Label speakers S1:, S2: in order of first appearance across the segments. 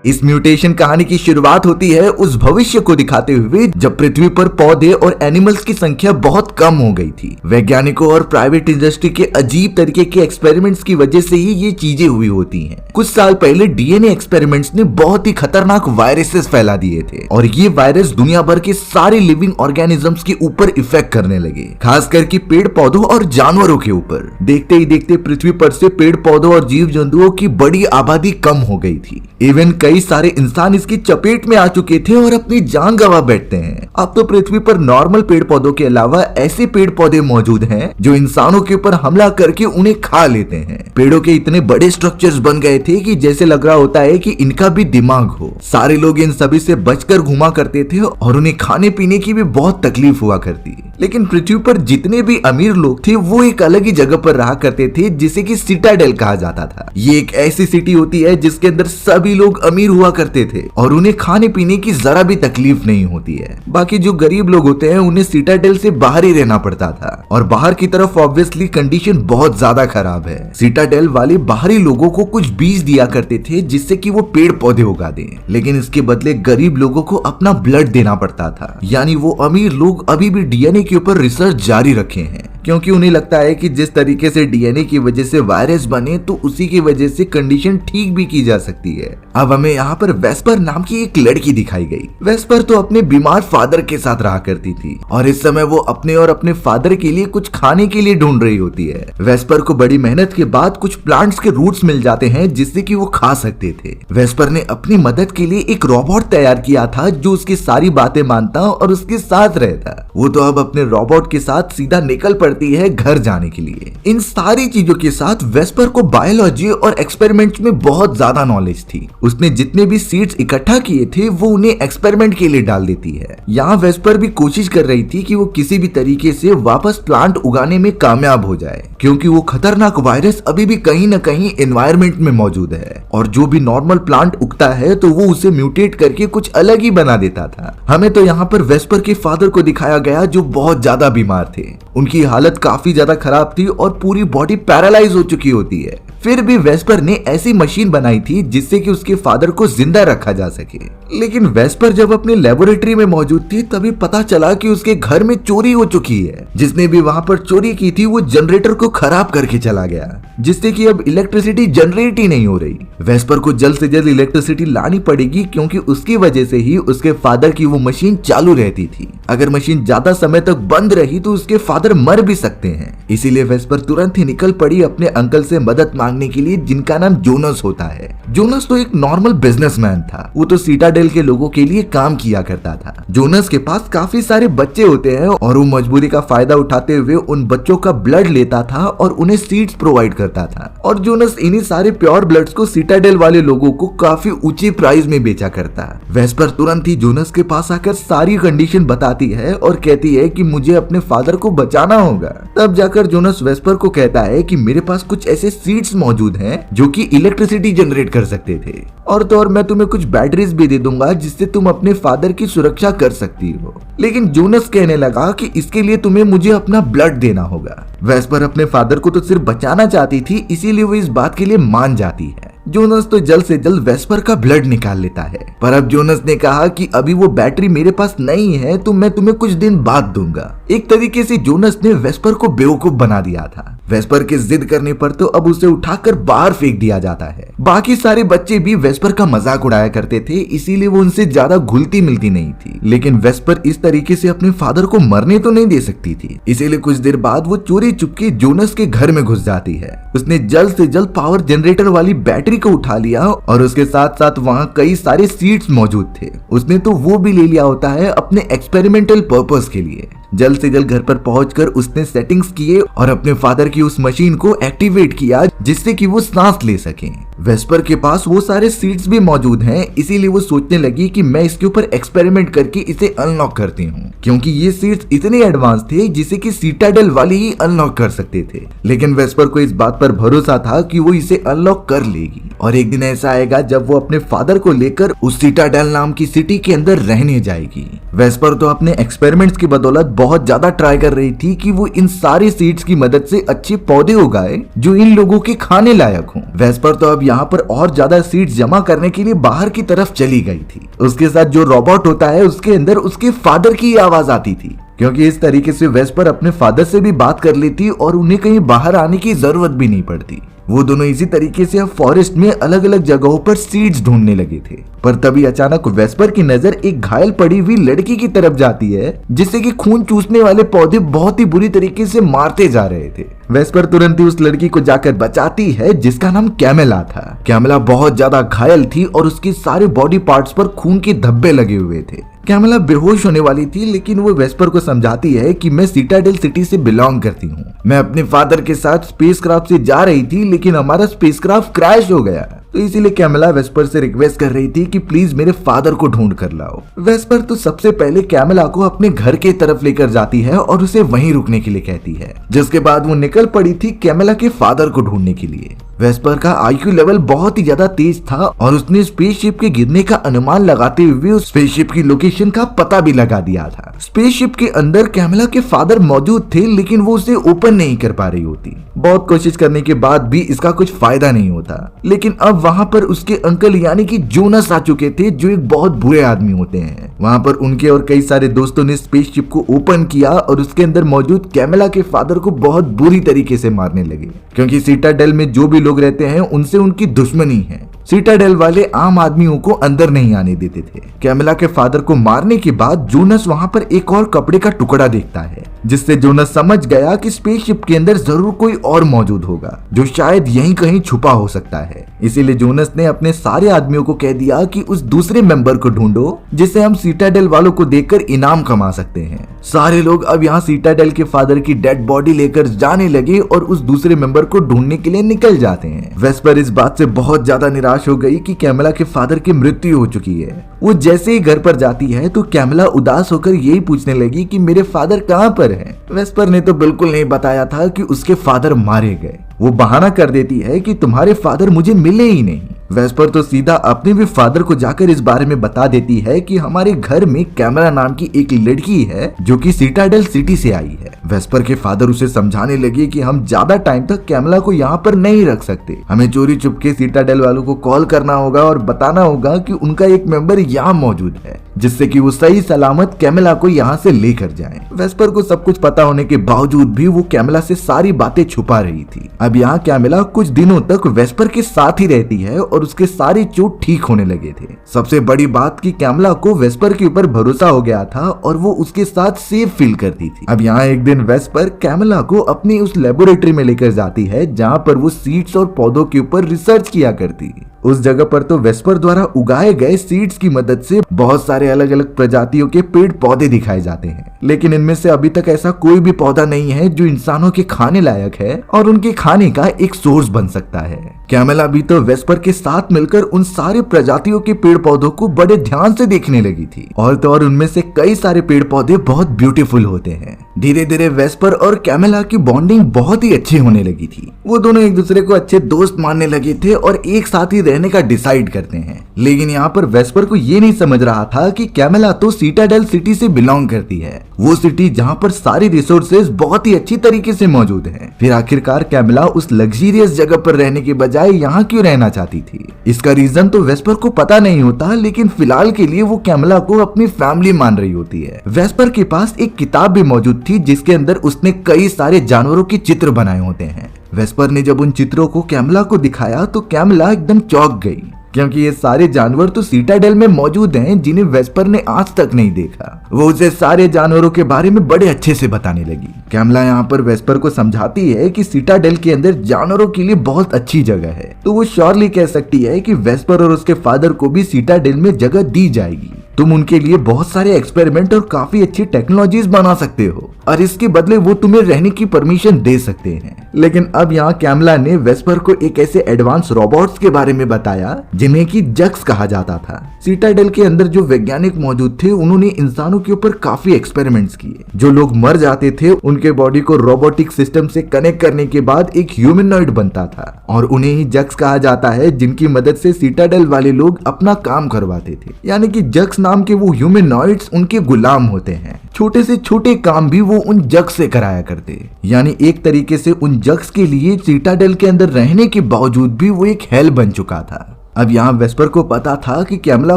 S1: इस म्यूटेशन कहानी की शुरुआत होती है उस भविष्य को दिखाते हुए जब पृथ्वी पर पौधे और एनिमल्स की संख्या बहुत कम हो गई थी। वैज्ञानिकों और प्राइवेट इंडस्ट्री के अजीब तरीके के एक्सपेरिमेंट्स की वजह से ही ये चीजें हुई होती हैं। कुछ साल पहले डीएनए एक्सपेरिमेंट्स ने बहुत ही खतरनाक वायरसेस फैला दिए थे और ये वायरस दुनिया भर के सारे लिविंग ऑर्गेनिजम्स के ऊपर इफेक्ट करने लगे, खास करके पेड़ पौधों और जानवरों के ऊपर। देखते ही देखते पृथ्वी पर से पेड़ पौधों और जीव जंतुओं की बड़ी आबादी कम हो गई थी। इवन कई सारे इंसान इसकी चपेट में आ चुके थे और अपनी जान गंवा बैठते हैं। अब तो पृथ्वी पर नॉर्मल पेड़ पौधों के अलावा ऐसे पेड़ पौधे मौजूद हैं जो इंसानों के ऊपर हमला करके उन्हें खा लेते हैं। पेड़ों के इतने बड़े स्ट्रक्चर्स बन गए थे कि जैसे लग रहा होता है कि इनका भी दिमाग हो। सारे लोग इन सभी से बचकर घुमा करते थे और उन्हें खाने पीने की भी बहुत तकलीफ हुआ करती। लेकिन पृथ्वी पर जितने भी अमीर लोग थे वो एक अलग ही जगह पर रहा करते थे जिसे कि सिटाडेल कहा जाता था। ये एक ऐसी सिटी होती है जिसके अंदर सभी लोग अमीर हुआ करते थे और उन्हें खाने पीने की जरा भी तकलीफ नहीं होती है। बाकी जो गरीब लोग होते हैं उन्हें सिटाडेल से बाहर ही रहना पड़ता था और बाहर की तरफ ऑब्वियसली कंडीशन बहुत ज्यादा खराब है। सिटाडेल वाले बाहरी लोगों को कुछ बीज दिया करते थे जिससे कि वो पेड़ पौधे उगा दें, लेकिन इसके बदले गरीब लोगों को अपना ब्लड देना पड़ता था। यानी वो अमीर लोग अभी भी डीएनए के ऊपर रिसर्च जारी रखे हैं क्योंकि उन्हें लगता है कि जिस तरीके से डीएनए की वजह से वायरस बने तो उसी की वजह से कंडीशन ठीक भी की जा सकती है। अब हमें यहाँ पर वेस्पर नाम की एक लड़की दिखाई गई। वेस्पर तो अपने बीमार फादर के साथ रहा करती थी और इस समय वो अपने और अपने फादर के लिए कुछ खाने के लिए ढूंढ रही होती है। वेस्पर को बड़ी मेहनत के बाद कुछ प्लांट्स के रूट्स मिल जाते हैं जिससे कि वो खा सकते थे। वेस्पर ने अपनी मदद के लिए एक रोबोट तैयार किया था जो उसकी सारी बातें मानता और उसके साथ रहता। वो तो अब अपने रोबोट के साथ सीधा निकल पड़ती है घर जाने के लिए। इन सारी चीजों के साथ वेस्पर को बायोलॉजी और एक्सपेरिमेंट्स में बहुत ज्यादा नॉलेज थी। उसने जितने भी सीड्स इकट्ठा किए थे वो उन्हें एक्सपेरिमेंट के लिए डाल देती है। यहाँ वेस्पर भी कोशिश कर रही थी कि वो किसी भी तरीके से वापस प्लांट उगाने में कामयाब हो जाए क्योंकि वो खतरनाक वायरस अभी भी कहीं न कहीं एनवायरमेंट में मौजूद है और जो भी नॉर्मल प्लांट उगता है तो वो उसे म्यूटेट करके कुछ अलग ही बना देता था। हमें तो यहाँ पर वेस्पर के फादर को दिखाया गया जो बहुत ज्यादा बीमार थे। उनकी हालत काफी ज्यादा खराब थी और पूरी बॉडी पैरालाइज हो चुकी होती है। फिर भी वेस्पर ने ऐसी मशीन बनाई थी जिससे कि उसके फादर को जिंदा रखा जा सके। लेकिन वेस्पर जब अपनी लेबोरेटरी में मौजूद थी तभी पता चला कि उसके घर में चोरी हो चुकी है। जिसने भी वहां पर चोरी की थी वो जनरेटर को खराब करके चला गया जिससे कि अब इलेक्ट्रिसिटी जनरेट ही नहीं हो रही। वेस्पर को जल्द से जल्द इलेक्ट्रिसिटी लानी पड़ेगी क्योंकि उसकी वजह से ही उसके फादर की वो मशीन चालू रहती थी। अगर मशीन ज्यादा समय तक बंद रही तो उसके फादर मर भी सकते हैं। इसीलिए वेस्पर तुरंत ही निकल पड़ी अपने अंकल से मदद मांगने के लिए जिनका नाम जोनस होता है। जोनस तो एक नॉर्मल बिजनेसमैन था। वो तो सिटाडेल के लोगों के लिए काम किया करता था। जोनस के पास काफी सारे बच्चे होते हैं और वो मजबूरी का फायदा उठाते हुए उन बच्चों का ब्लड लेता था और उन्हें सीड्स प्रोवाइड करता था और जोनस इन्हीं सारे प्योर ब्लड्स को सिटाडेल वाले लोगों को काफी ऊंची प्राइस में बेचा करता। वेस्पर तुरंत ही जोनस के पास आकर सारी कंडीशन बताती है और कहती है कि मुझे अपने फादर को बचाना होगा। तब जाकर जोनस वेस्पर को कहता है कि मेरे पास कुछ ऐसे सीड्स मौजूद हैं जो कि इलेक्ट्रिसिटी जनरेट कर सकते थे और तो और मैं तुम्हें कुछ बैटरीज भी दे दूंगा जिससे तुम अपने फादर की सुरक्षा कर सकती हो। लेकिन जोनस कहने लगा कि इसके लिए तुम्हें मुझे अपना ब्लड देना होगा। वेस्पर अपने फादर को तो सिर्फ बचाना चाहती थी इसीलिए वो इस बात के लिए मान जाती है। जोनस तो जल्द से जल्द वेस्पर का ब्लड निकाल लेता है पर अब जोनस ने कहा कि अभी वो बैटरी मेरे पास नहीं है तो मैं तुम्हें कुछ दिन बाद दूंगा। एक तरीके से जोनस ने वेस्पर को बेवकूफ बना दिया था। वेस्पर के जिद करने पर तो अब उसे उठाकर बाहर फेंक दिया जाता है। बाकी सारे बच्चे भी वेस्पर का मजाक उड़ाया करते थे इसीलिए वो उनसे ज्यादा घुलती मिलती नहीं थी। लेकिन वेस्पर इस तरीके से अपने फादर को मरने तो नहीं दे सकती थी, इसीलिए कुछ देर बाद वो चोरी चुपके जोनस के घर में घुस जाती है। उसने जल्द से जल्द पावर जनरेटर वाली बैटरी को उठा लिया और उसके साथ साथ वहां कई सारे सीड्स मौजूद थे। उसने तो वो भी ले लिया होता है अपने एक्सपेरिमेंटल पर्पस के लिए। जल्द से जल्द घर पर पहुंचकर उसने सेटिंग्स किए और अपने फादर की उस मशीन को एक्टिवेट किया जिससे कि वो सांस ले सके। वेस्पर के पास वो सारे सीड्स भी मौजूद हैं इसीलिए वो सोचने लगी कि मैं इसके ऊपर एक्सपेरिमेंट करके इसे अनलॉक करती हूँ क्योंकि ये सीड्स इतने एडवांस थे जिसे कि सिटाडेल वाले ही अनलॉक कर सकते थे। लेकिन वेस्पर को इस बात पर भरोसा था कि वो इसे अनलॉक कर लेगी और एक दिन ऐसा आएगा जब वो अपने फादर को लेकर उस सिटाडेल नाम की सिटी के अंदर रहने जाएगी। वेस्पर तो अपने एक्सपेरिमेंट्स की बदौलत बहुत ज्यादा ट्राई कर रही थी कि वो इन सारे सीड्स की मदद से अच्छे पौधे उगाए जो इन लोगों के खाने लायक हों। वेस्पर तो अब यहाँ पर और ज्यादा सीड्स जमा करने के लिए बाहर की तरफ चली गई थी। उसके साथ जो रोबोट होता है उसके अंदर उसके फादर की आवाज आती थी, क्योंकि इस तरीके से वेस्पर अपने फादर से भी बात कर लेती और उन्हें कहीं बाहर आने की जरूरत भी नहीं पड़ती। वो दोनों इसी तरीके से अब फॉरेस्ट में अलग अलग जगहों पर सीड्स ढूंढने लगे थे। पर तभी अचानक वेस्पर की नजर एक घायल पड़ी हुई लड़की की तरफ जाती है, जिससे कि खून चूसने वाले पौधे बहुत ही बुरी तरीके से मारते जा रहे थे। वेस्पर तुरंत ही उस लड़की को जाकर बचाती है, जिसका नाम कैमेला था। कैमेला बहुत ज्यादा घायल थी और उसकी सारे बॉडी पार्ट्स पर खून के धब्बे लगे हुए थे। कैमेला बेहोश होने वाली थी, लेकिन वो वेस्पर को समझाती है कि मैं सीटाडेल सिटी से बिलोंग करती हूँ। मैं अपने फादर के साथ स्पेसक्राफ्ट से जा रही थी, लेकिन हमारा स्पेसक्राफ्ट क्रैश हो गया, तो इसीलिए कैमेला वेस्पर से रिक्वेस्ट कर रही थी कि प्लीज मेरे फादर को ढूंढ कर लाओ। वेस्पर तो सबसे पहले कैमेला को अपने घर के तरफ लेकर जाती है और उसे वहीं रुकने के लिए कहती है, जिसके बाद वो निकल पड़ी थी कैमेला के फादर को ढूंढने के लिए। वेस्पर का आईक्यू लेवल बहुत ही ज्यादा तेज था और उसने स्पेसशिप के गिरने का अनुमान लगाते हुए उस स्पेसशिप की लोकेशन का पता भी लगा दिया था। स्पेसशिप के अंदर कैमेला के फादर मौजूद थे, लेकिन वो उसे ओपन नहीं कर पा रही होती। बहुत कोशिश करने के बाद भी इसका कुछ फायदा नहीं होता, लेकिन अब वहाँ पर उसके अंकल यानी कि जोनस आ चुके थे, जो एक बहुत बुरे आदमी होते हैं। वहाँ पर उनके और कई सारे दोस्तों ने स्पेसशिप को ओपन किया और उसके अंदर मौजूद कैमेला के फादर को बहुत बुरी तरीके से मारने लगे, क्योंकि सीटाडेल में जो भी लोग रहते हैं उनसे उनकी दुश्मनी है। सीटाडेल वाले आम आदमियों को अंदर नहीं आने देते थे। कैमेला के फादर को मारने के बाद जोनस वहाँ पर एक और कपड़े का टुकड़ा देखता है, जिससे जोनस समझ गया कि स्पेसशिप के अंदर जरूर कोई और मौजूद होगा, जो शायद यहीं कहीं छुपा हो सकता है। इसीलिए जोनस ने अपने सारे आदमियों को कह दिया कि उस दूसरे मेंबर को ढूंढो, जिसे हम सीटाडेल वालों को देखकर इनाम कमा सकते हैं। सारे लोग अब यहाँ सीटाडेल के फादर की डेड बॉडी लेकर जाने लगे और उस दूसरे मेंबर को ढूंढने के लिए निकल जाते हैं। वेस्पर इस बात से बहुत ज्यादा निराश हो गई कि कैमेला के फादर की मृत्यु हो चुकी है। वो जैसे ही घर पर जाती है तो कैमेला उदास होकर यही पूछने लगी कि मेरे फादर कहाँ पर हैं? वेस्पर ने तो बिल्कुल नहीं बताया था कि उसके फादर मारे गए। वो बहाना कर देती है कि तुम्हारे फादर मुझे मिले ही नहीं। वेस्पर तो सीधा अपने भी फादर को जाकर इस बारे में बता देती है कि हमारे घर में कैमेला नाम की एक लड़की है जो कि सीटाडेल सिटी से आई है। वेस्पर के फादर उसे समझाने लगे कि हम ज्यादा टाइम तक कैमेला को यहाँ पर नहीं रख सकते, हमें चोरी चुपके सीटाडेल वालों को कॉल करना होगा और बताना होगा कि उनका एक मेंबर यहाँ मौजूद है, जिससे कि वो सही सलामत कैमेला को यहाँ से लेकर जाएं। वेस्पर को सब कुछ पता होने के बावजूद भी वो कैमेला से सारी बातें छुपा रही थी। अब यहाँ कैमेला कुछ दिनों तक वेस्पर के साथ ही रहती है और उसके सारे चोट ठीक होने लगे थे। सबसे बड़ी बात कि कैमेला को वेस्पर के ऊपर भरोसा हो गया था और वो उसके साथ सेफ फील करती थी। अब यहाँ एक दिन वेस्पर कैमेला को अपनी उस लेबोरेटरी में लेकर जाती है, जहाँ पर वो सीड्स और पौधों के ऊपर रिसर्च किया करती। उस जगह पर तो वेस्पर द्वारा उगाए गए सीड्स की मदद से बहुत सारे अलग अलग प्रजातियों के पेड़ पौधे दिखाए जाते हैं, लेकिन इनमें से अभी तक ऐसा कोई भी पौधा नहीं है जो इंसानों के खाने लायक है और उनके खाने का एक सोर्स बन सकता है। कैमेला भी तो वेस्पर के साथ मिलकर उन सारे प्रजातियों के पेड़ पौधों को बड़े ध्यान से देखने लगी थी, और तो और उनमें से कई सारे पेड़ पौधे बहुत ब्यूटीफुल होते हैं। धीरे धीरे वेस्पर और कैमेला की बॉन्डिंग बहुत ही अच्छी होने लगी थी। वो दोनों एक दूसरे को अच्छे दोस्त मानने लगे थे और एक साथ ही रहने का डिसाइड करते हैं। लेकिन यहाँ पर वेस्पर को ये नहीं समझ रहा था कि कैमेला तो सीटाडेल सिटी से बिलोंग करती है, वो सिटी जहाँ पर सारी रिसोर्सेज बहुत ही अच्छी तरीके से मौजूद हैं। फिर आखिरकार कैमेला उस लग्जरियस जगह पर रहने के बजाय यहाँ क्यों रहना चाहती थी? इसका रीजन तो वेस्पर को पता नहीं होता, लेकिन फिलहाल के लिए वो कैमेला को अपनी फैमिली मान रही होती है। वेस्पर के पास एक किताब भी मौजूद थी, जिसके अंदर उसने कई सारे जानवरों के चित्र बनाए होते हैं। वेस्पर ने जब उन चित्रों को कैमेला को दिखाया तो कैमेला एकदम चौंक गई, क्योंकि ये सारे जानवर तो सीटाडेल में मौजूद हैं, जिन्हें वेस्पर ने आज तक नहीं देखा। वो उसे सारे जानवरों के बारे में बड़े अच्छे से बताने लगी। कैमेला यहाँ पर वेस्पर को समझाती है कि सीटाडेल के अंदर जानवरों के लिए बहुत अच्छी जगह है, तो वो श्योरली कह सकती है कि वेस्पर और उसके फादर को भी सीटाडेल में जगह दी जाएगी। तुम उनके लिए बहुत सारे एक्सपेरिमेंट और काफी अच्छी टेक्नोलॉजीज बना सकते हो और इसके बदले वो तुम्हें रहने की परमिशन दे सकते हैं। लेकिन अब यहाँ कैमेला ने वेस्पर को एक ऐसे एडवांस रोबोट्स के बारे में बताया जिन्हें कि जक्स कहा जाता था। सीटाडेल के अंदर जो वैज्ञानिक मौजूद थे, उन्होंने इंसानों के ऊपर काफी एक्सपेरिमेंट्स किए। जो लोग मर जाते थे उनके बॉडी को रोबोटिक सिस्टम से कनेक्ट करने के बाद एक ह्यूमनॉइड बनता था, और उन्हें ही जक्स कहा जाता है, जिनकी मदद से सीटाडेल वाले लोग अपना काम करवाते थे। यानी कि जक्स नाम के वो ह्यूमनॉइड्स उनके गुलाम होते हैं। छोटे से छोटे काम भी वो उन जग्स से कराया करते। यानी एक तरीके से उन जग्स के लिए सिटाडेल के अंदर रहने के बावजूद भी वो एक हेल बन चुका था। अब यहाँ वेस्पर को पता था कि कैमला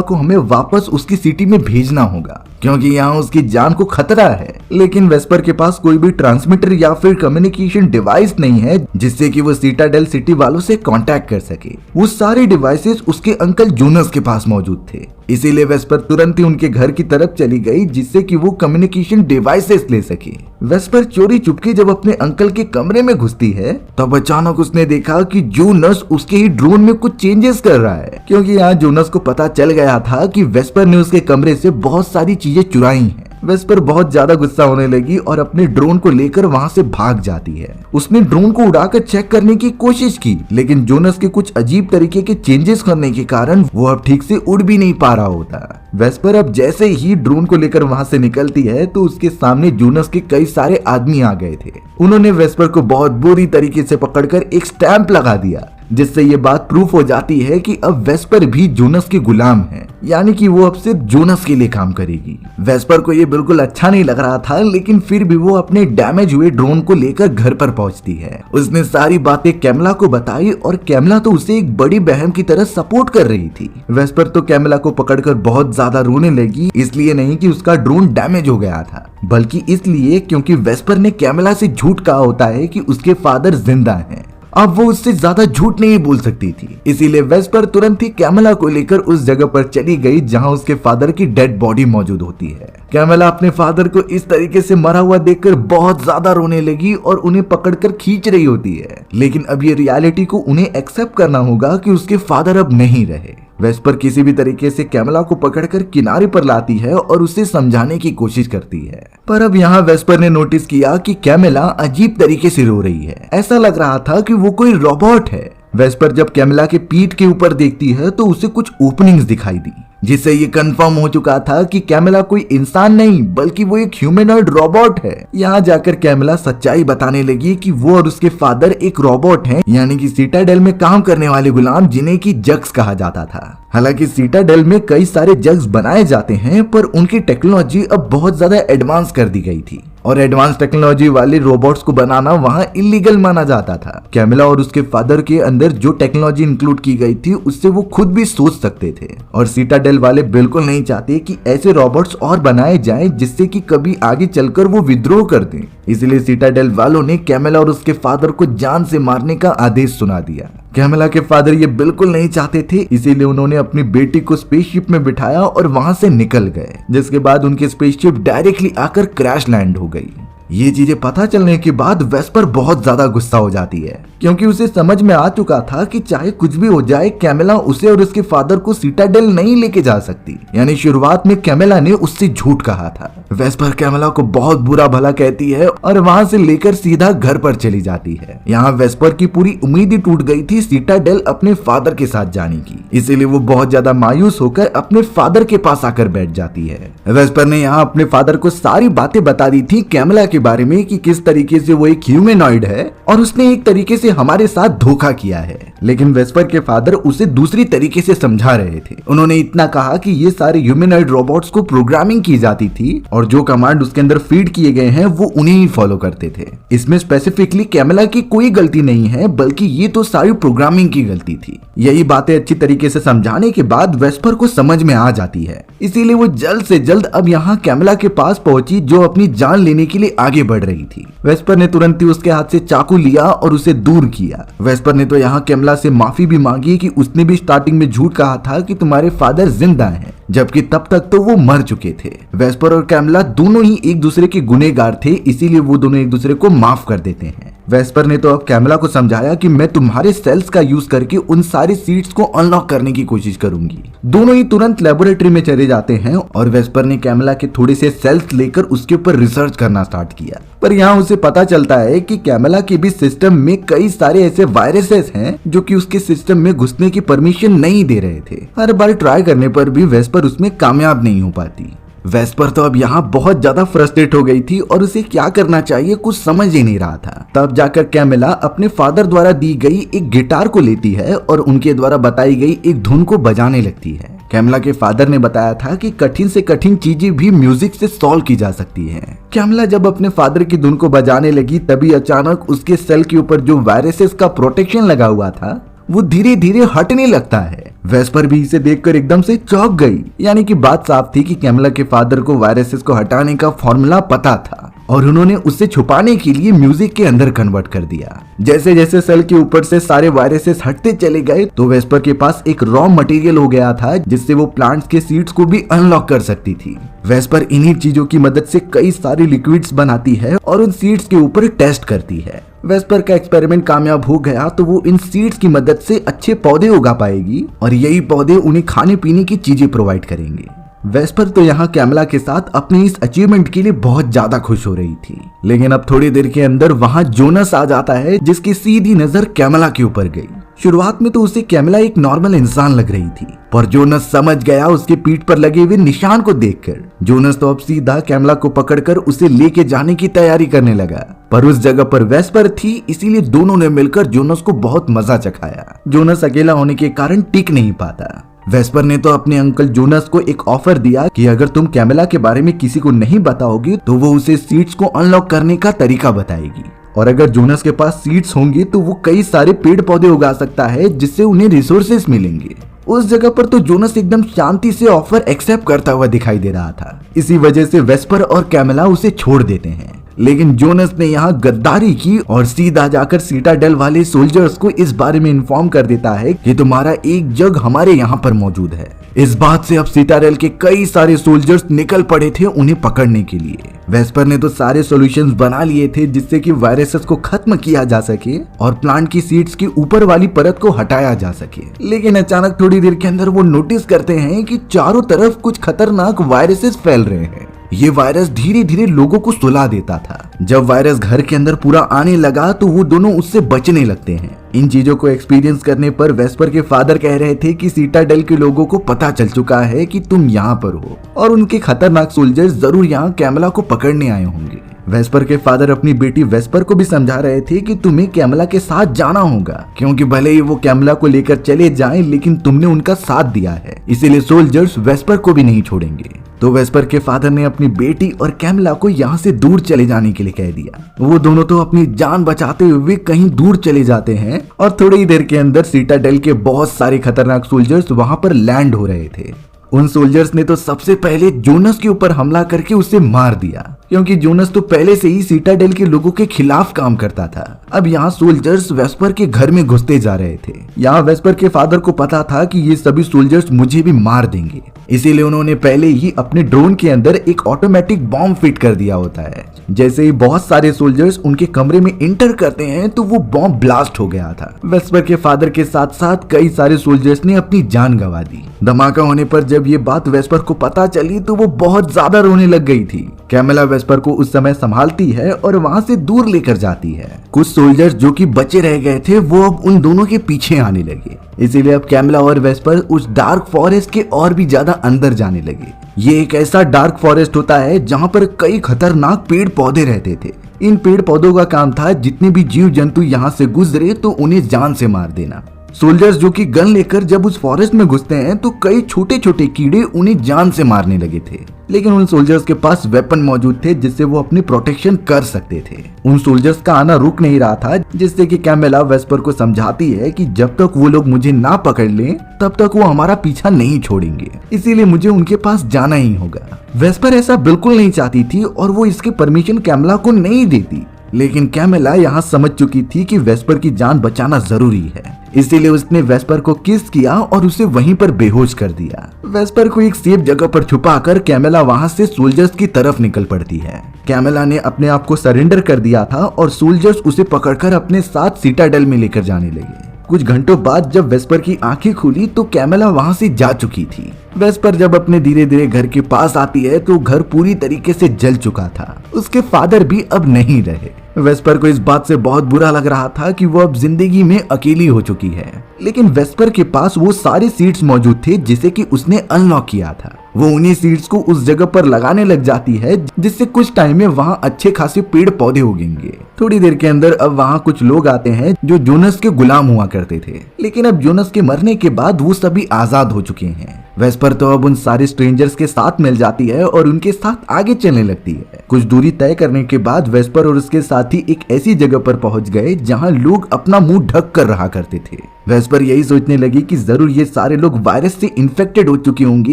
S1: को हमें वापस उसकी सिटी में भेजना होगा क्योंकि यहाँ उसकी जान को खतरा है, लेकिन वेस्पर के पास कोई भी ट्रांसमीटर या फिर कम्युनिकेशन डिवाइस नहीं है जिससे कि वो सिटाडेल सिटी वालों से कांटेक्ट कर सके। वो सारे डिवाइसेस उसके अंकल जोनस के पास मौजूद थे, इसीलिए वेस्पर तुरंत ही उनके घर की तरफ चली गई जिससे कि वो कम्युनिकेशन डिवाइसेस ले सके। वेस्पर चोरी चुपके जब अपने अंकल के कमरे में घुसती है तब अचानक उसने देखा कि जोनस उसके ही ड्रोन में कुछ चेंजेस कर रहा है, क्योंकि यहाँ जोनस को पता चल गया था कि वेस्पर ने उसके कमरे से बहुत सारी चीजें चुराई हैं। वेस्पर बहुत ज्यादा गुस्सा होने लगी और अपने ड्रोन को लेकर वहां से भाग जाती है। उसने ड्रोन को उड़ाकर चेक करने की कोशिश की, लेकिन जोनस के कुछ अजीब तरीके के चेंजेस करने के कारण वो अब ठीक से उड़ भी नहीं पा रहा होता। वेस्पर अब जैसे ही ड्रोन को लेकर वहां से निकलती है तो उसके सामने जोनस के कई सारे आदमी आ गए थे। उन्होंने वेस्पर को बहुत बुरी तरीके से पकड़कर एक स्टैंप लगा दिया, जिससे ये बात प्रूफ हो जाती है कि अब वेस्पर भी जोनस के गुलाम है, यानी कि वो अब सिर्फ जोनस के लिए काम करेगी। वेस्पर को ये बिल्कुल अच्छा नहीं लग रहा था, लेकिन फिर भी वो अपने डैमेज हुए ड्रोन को लेकर घर पर पहुंचती है। उसने सारी बातें कैमला को बताई और कैमला तो उसे एक बड़ी बहन की तरह सपोर्ट कर रही थी। वेस्पर तो कैमला को पकड़कर बहुत ज्यादा रोने लगी, इसलिए नहीं कि उसका ड्रोन डैमेज हो गया था, बल्कि इसलिए क्योंकि वेस्पर ने कैमला से झूठ कहा होता है कि उसके फादर जिंदा हैं। अब वो उससे ज्यादा झूठ नहीं बोल सकती थी, इसीलिए वेस्पर तुरंत ही कैमला को लेकर उस जगह पर चली गई जहां उसके फादर की डेड बॉडी मौजूद होती है। कैमला अपने फादर को इस तरीके से मरा हुआ देखकर बहुत ज्यादा रोने लगी और उन्हें पकड़कर खींच रही होती है, लेकिन अब ये रियलिटी को उन्हें एक्सेप्ट करना होगा कि उसके फादर अब नहीं रहे। वेस्पर किसी भी तरीके से कैमला को पकड़कर किनारे पर लाती है और उसे समझाने की कोशिश करती है, पर अब यहाँ वेस्पर ने नोटिस किया कि कैमला अजीब तरीके से रो रही है। ऐसा लग रहा था कि वो कोई रोबोट है। वेस्पर जब कैमला के पीठ के ऊपर देखती है तो उसे कुछ ओपनिंग्स दिखाई दी, जिससे ये कंफर्म हो चुका था कि कैमला कोई इंसान नहीं बल्कि वो एक ह्यूमनॉइड रोबोट है। यहाँ जाकर कैमला सच्चाई बताने लगी कि वो और उसके फादर एक रोबोट हैं, यानी कि सिटाडेल में काम करने वाले गुलाम जिन्हें की जग्स कहा जाता था। हालांकि सिटाडेल में कई सारे जग्स बनाए जाते हैं, पर उनकी टेक्नोलॉजी अब बहुत ज्यादा एडवांस कर दी गई थी और एडवांस टेक्नोलॉजी वाले रोबोट्स को बनाना वहां इलीगल माना जाता था। कैमला और उसके फादर के अंदर जो टेक्नोलॉजी इंक्लूड की गई थी उससे वो खुद भी सोच सकते थे, और सिटाडेल वाले बिल्कुल नहीं चाहते कि ऐसे रोबोट्स और बनाए जाएं जिससे कि कभी आगे चलकर वो विद्रोह कर दें। इसलिए सिटाडेल वालों ने कैमला और उसके फादर को जान से मारने का आदेश सुना दिया। कैमला के फादर ये बिल्कुल नहीं चाहते थे, इसीलिए उन्होंने अपनी बेटी को स्पेसशिप में बिठाया और वहां से निकल गए, जिसके बाद उनकी स्पेसशिप डायरेक्टली आकर क्रैश लैंड हो गई। ये चीजें पता चलने के बाद वेस्पर बहुत ज्यादा गुस्सा हो जाती है, क्योंकि उसे समझ में आ चुका था कि चाहे कुछ भी हो जाए कैमला उसे और उसके फादर को सिटाडेल नहीं लेके जा सकती। यानी शुरुआत में कैमला ने उससे झूठ कहा था। वेस्पर कैमला को बहुत बुरा भला कहती है और वहां से लेकर सीधा घर पर चली जाती है। यहाँ वेस्पर की पूरी उम्मीद ही टूट गई थी सिटाडेल अपने फादर के साथ जाने की, इसीलिए वो बहुत ज्यादा मायूस होकर अपने फादर के पास आकर बैठ जाती है। वेस्पर ने यहाँ अपने फादर को सारी बातें बता दी थी कैमला के बारे में कि किस तरीके से वो एक ह्यूमनॉइड है और उसने एक तरीके से हमारे साथ धोखा किया है, लेकिन वेस्पर के फादर उसे दूसरी तरीके से समझा रहे थे। उन्होंने इतना कहा कि ये सारे ह्यूमनॉइड रोबोट्स को प्रोग्रामिंग की जाती थी और जो कमांड उसके अंदर फीड किए गए हैं वो उन्हें ही फॉलो करते थे। इसमें स्पेसिफिकली कैमला की कोई गलती नहीं है, बल्कि ये तो सारी प्रोग्रामिंग की गलती थी। यही बातें अच्छी तरीके से समझाने के बाद वेस्पर को समझ में आ जाती है, इसीलिए वो जल्द से जल्द अब यहाँ कैमला के पास पहुंची जो अपनी जान लेने के लिए आगे बढ़ रही थी। वेस्पर ने तुरंत ही उसके हाथ से चाकू लिया और उसे दूर किया। वेस्पर ने तो यहाँ कैमला से माफी भी मांगी कि उसने भी स्टार्टिंग में झूठ कहा था कि तुम्हारे फादर जिंदा हैं, जबकि तब तक तो वो मर चुके थे। वेस्पर और कैमला दोनों ही एक दूसरे के गुनहगार थे, इसीलिए वो दोनों एक दूसरे को माफ कर देते हैं। वेस्पर ने तो अब कैमला को समझाया कि मैं तुम्हारे सेल्स का यूज करके उन सारे सीड्स को अनलॉक करने की कोशिश करूंगी। दोनों ही तुरंत लेबोरेटरी में चले जाते हैं और वेस्पर ने कैमला के थोड़े से सेल्स लेकर उसके ऊपर रिसर्च करना स्टार्ट किया, पर यहाँ उसे पता चलता है कि कैमला के भी सिस्टम में कई सारे ऐसे वायरसेस हैं जो कि उसके सिस्टम में घुसने की परमिशन नहीं दे रहे थे। हर बार ट्राई करने पर भी वेस्पर उसमें कामयाब नहीं हो पाती। वेस्पर तो अब यहाँ बहुत ज्यादा फ्रस्ट्रेट हो गई थी और उसे क्या करना चाहिए कुछ समझ ही नहीं रहा था। तब जाकर कैमला अपने फादर द्वारा दी गई एक गिटार को लेती है और उनके द्वारा बताई गई एक धुन को बजाने लगती है। कैमला के फादर ने बताया था कि कठिन से कठिन चीजें भी म्यूजिक से सॉल्व की जा सकती हैं। कैमला जब अपने फादर की धुन को बजाने लगी तभी अचानक उसके सेल के ऊपर जो वायरसेस का प्रोटेक्शन लगा हुआ था वो धीरे धीरे हटने लगता है। वेस्पर भी इसे देखकर एकदम से चौंक गई। यानी कि बात साफ थी कि कैमला के फादर को वायरसेस को हटाने का फॉर्मूला पता था और उन्होंने उसे छुपाने के लिए म्यूजिक के अंदर कन्वर्ट कर दिया। जैसे जैसे सेल के ऊपर से सारे वायरसेस हटते चले गए तो वेस्पर के पास एक रॉ मटेरियल हो गया था जिससे वो प्लांट्स के सीड्स को भी अनलॉक कर सकती थी। वेस्पर इन्हीं चीजों की मदद से कई सारी लिक्विड्स बनाती है और उन सीड्स के ऊपर टेस्ट करती है। वेस्पर का एक्सपेरिमेंट कामयाब हो गया तो वो इन सीड्स की मदद से अच्छे पौधे उगा पाएगी और यही पौधे उन्हें खाने पीने की चीजें प्रोवाइड करेंगे। वेस्पर तो यहाँ कैमला के साथ अपनी इस अचीवमेंट के लिए बहुत ज्यादा खुश हो रही थी, लेकिन अब थोड़ी देर के अंदर वहाँ जोनस आ जाता है जिसकी सीधी नजर कैमला के ऊपर गई। शुरुआत में तो उसे कैमला एक नॉर्मल इंसान लग रही थी, पर जोनस समझ गया उसके पीठ पर लगे हुए निशान को देखकर। जोनस तो अब सीधा कैमला को पकड़कर उसे लेके जाने की तैयारी करने लगा, पर उस जगह पर वेस्पर थी, इसीलिए दोनों ने मिलकर जोनस को बहुत मजा चखाया। जोनस अकेला होने के कारण टिक नहीं पाता। वेस्पर ने तो अपने अंकल जोनस को एक ऑफर दिया कि अगर तुम कैमला के बारे में किसी को नहीं बताओगे तो वो उसे सीड्स को अनलॉक करने का तरीका बताएगी, और अगर जोनस के पास सीड्स होंगे तो वो कई सारे पेड़ पौधे उगा सकता है जिससे उन्हें रिसोर्सेस मिलेंगे। उस जगह पर तो जोनस एकदम शांति से ऑफर एक्सेप्ट करता हुआ दिखाई दे रहा था। इसी वजह से वेस्पर और कैमला उसे छोड़ देते हैं, लेकिन जोनस ने यहाँ गद्दारी की और सीधा जाकर सीटाडेल वाले सोल्जर्स को इस बारे में इन्फॉर्म कर देता है कि तुम्हारा एक जग हमारे यहाँ पर मौजूद है। इस बात से अब सीटाडेल के कई सारे सोल्जर्स निकल पड़े थे उन्हें पकड़ने के लिए। वेस्पर ने तो सारे सॉल्यूशंस बना लिए थे जिससे कि वायरसेस को खत्म किया जा सके और प्लांट की सीड्स की ऊपर वाली परत को हटाया जा सके, लेकिन अचानक थोड़ी देर के अंदर वो नोटिस करते हैं कि चारों तरफ कुछ खतरनाक वायरसेस फैल रहे हैं। ये वायरस धीरे धीरे लोगों को सुला देता था। जब वायरस घर के अंदर पूरा आने लगा तो वो दोनों उससे बचने लगते हैं। इन चीजों को एक्सपीरियंस करने पर वेस्पर के फादर कह रहे थे कि सीटाडेल के लोगों को पता चल चुका है कि तुम यहाँ पर हो और उनके खतरनाक सोल्जर्स जरूर यहाँ कैमला को पकड़ने आए होंगे। वेस्पर के फादर अपनी बेटी वेस्पर को भी समझा रहे थे कि तुम्हें कैमला के साथ जाना होगा, क्योंकि भले ही वो कैमला को लेकर चले जाएं, लेकिन तुमने उनका साथ दिया है, इसीलिए सोल्जर्स वेस्पर को भी नहीं छोड़ेंगे। तो वेस्पर के फादर ने अपनी बेटी और कैमला को यहाँ से दूर चले जाने के लिए कह दिया। वो दोनों तो अपनी जान बचाते हुए कहीं दूर चले जाते हैं और थोड़ी ही देर के अंदर सीटाडेल के बहुत सारे खतरनाक सोल्जर्स वहां पर लैंड हो रहे थे। उन सोल्जर्स ने तो सबसे पहले जोनस के ऊपर हमला करके उसे मार दिया, क्योंकि जोनस तो पहले से ही सीटाडेल के लोगों के खिलाफ काम करता था। अब यहाँ सोल्जर्स वेस्पर के घर में घुसते जा रहे थे। यहाँ वेस्पर के फादर को पता था कि ये सभी सोल्जर्स मुझे भी मार देंगे, इसीलिए उन्होंने पहले ही अपने ड्रोन के अंदर एक ऑटोमेटिक बॉम्ब फिट कर दिया होता है। जैसे ही बहुत सारे सोल्जर्स उनके कमरे में इंटर करते हैं तो वो बॉम्ब ब्लास्ट हो गया था। वेस्पर के फादर के साथ साथ कई सारे सोल्जर्स ने अपनी जान गंवा दी। धमाका होने पर जब ये बात वेस्पर को पता चली तो वो बहुत ज्यादा रोने लग गई थी। कैमला वेस्पर को उस समय संभालती है और वहाँ से दूर लेकर जाती है। कुछ सोल्जर्स जो कि बचे रह गए थे वो अब उन दोनों के पीछे आने लगे, इसीलिए अब कैमला और वेस्पर उस डार्क फॉरेस्ट के और भी ज्यादा अंदर जाने लगे। ये एक ऐसा डार्क फॉरेस्ट होता है जहाँ पर कई खतरनाक पेड़ पौधे रहते थे। इन पेड़ पौधों का काम था जितने भी जीव जंतु यहाँ से गुजरे तो उन्हें जान से मार देना। सोल्जर्स जो कि गन लेकर जब उस फॉरेस्ट में घुसते हैं तो कई छोटे छोटे कीड़े उन्हें जान से मारने लगे थे, लेकिन उन सोल्जर्स के पास वेपन मौजूद थे जिससे वो अपनी प्रोटेक्शन कर सकते थे। उन सोल्जर्स का आना रुक नहीं रहा था, जिससे कि कैमला वेस्पर को समझाती है कि जब तक वो लोग मुझे ना पकड़ लें तब तक वो हमारा पीछा नहीं छोड़ेंगे, इसीलिए मुझे उनके पास जाना ही होगा। वेस्पर ऐसा बिल्कुल नहीं चाहती थी और वो इसकी परमिशन कैमला को नहीं देती, लेकिन कैमला यहाँ समझ चुकी थी कि वेस्पर की जान बचाना जरूरी है, इसीलिए उसने वेस्पर को किस किया और उसे वहीं पर बेहोश कर दिया। वेस्पर को एक सेफ जगह पर छुपाकर कैमला वहां से सोल्जर्स की तरफ निकल पड़ती है। कैमला ने अपने आप को सरेंडर कर दिया था और सोल्जर्स उसे पकड़कर अपने साथ सीटाडेल में लेकर जाने लगे। कुछ घंटों बाद जब वेस्पर की आंखें खुली तो कैमला वहां से जा चुकी थी। वेस्पर जब अपने धीरे धीरे घर के पास आती है तो घर पूरी तरीके से जल चुका था। उसके फादर भी अब नहीं रहे। वेस्पर को इस बात से बहुत बुरा लग रहा था कि वो अब जिंदगी में अकेली हो चुकी है, लेकिन वेस्पर के पास वो सारे सीड्स मौजूद थे जिसे कि उसने अनलॉक किया था। वो उन्हीं सीड्स को उस जगह पर लगाने लग जाती है जिससे कुछ टाइम में वहाँ अच्छे खासे पेड़ पौधे उगेंगे। थोड़ी देर के अंदर अब वहाँ कुछ लोग आते हैं जो जोनस के गुलाम हुआ करते थे, लेकिन अब जोनस के मरने के बाद वो सभी आजाद हो चुके हैं। वेस्पर तो अब उन सारे स्ट्रेंजर्स के साथ मिल जाती है और उनके साथ आगे चलने लगती है। कुछ दूरी तय करने के बाद वेस्पर और उसके साथी एक ऐसी जगह पर पहुंच गए जहां लोग अपना मुंह ढक कर रहा करते थे। वेस्पर यही सोचने लगी कि जरूर ये सारे लोग वायरस से इन्फेक्टेड हो चुके होंगे,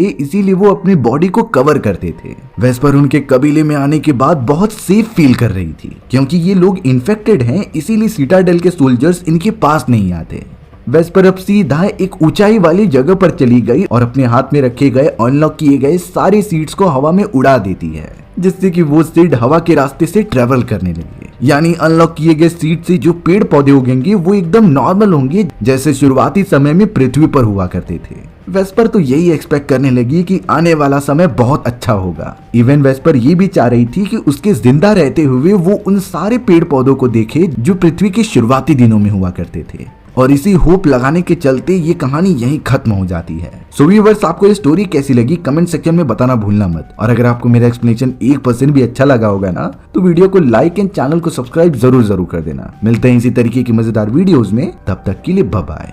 S1: इसीलिए वो अपनी बॉडी को कवर करते थे। वेस्पर उनके कबीले में आने के बाद बहुत सेफ फील कर रही थी, क्योंकि ये लोग इन्फेक्टेड हैं, इसीलिए सिटाडेल के सोल्जर्स इनके पास नहीं आते। वेस्पर अब सीधा एक ऊंचाई वाली जगह पर चली गई और अपने हाथ में रखे गए अनलॉक किए गए सारे सीड्स को हवा में उड़ा देती है, जिससे कि वो सीड हवा के रास्ते से ट्रेवल करने लगे। यानी अनलॉक किए गए सीड से जो पेड़ पौधे उगेंगे वो एकदम नॉर्मल होंगे, जैसे शुरुआती समय में पृथ्वी पर हुआ करते थे। वेस्पर तो यही एक्सपेक्ट करने लगी कि आने वाला समय बहुत अच्छा होगा। इवन वेस्पर ये भी चाह रही थी कि उसके जिंदा रहते हुए वो उन सारे पेड़ पौधों को देखे जो पृथ्वी के शुरुआती दिनों में हुआ करते थे। और इसी होप लगाने के चलते ये कहानी यहीं खत्म हो जाती है। सो व्यूअर्स, आपको ये स्टोरी कैसी लगी कमेंट सेक्शन में बताना भूलना मत। और अगर आपको मेरा एक्सप्लेनेशन 1% भी अच्छा लगा होगा ना, तो वीडियो को लाइक एंड चैनल को सब्सक्राइब जरूर कर देना। मिलते हैं इसी तरीके की मजेदार वीडियोस में, तब तक के लिए बाय बाय।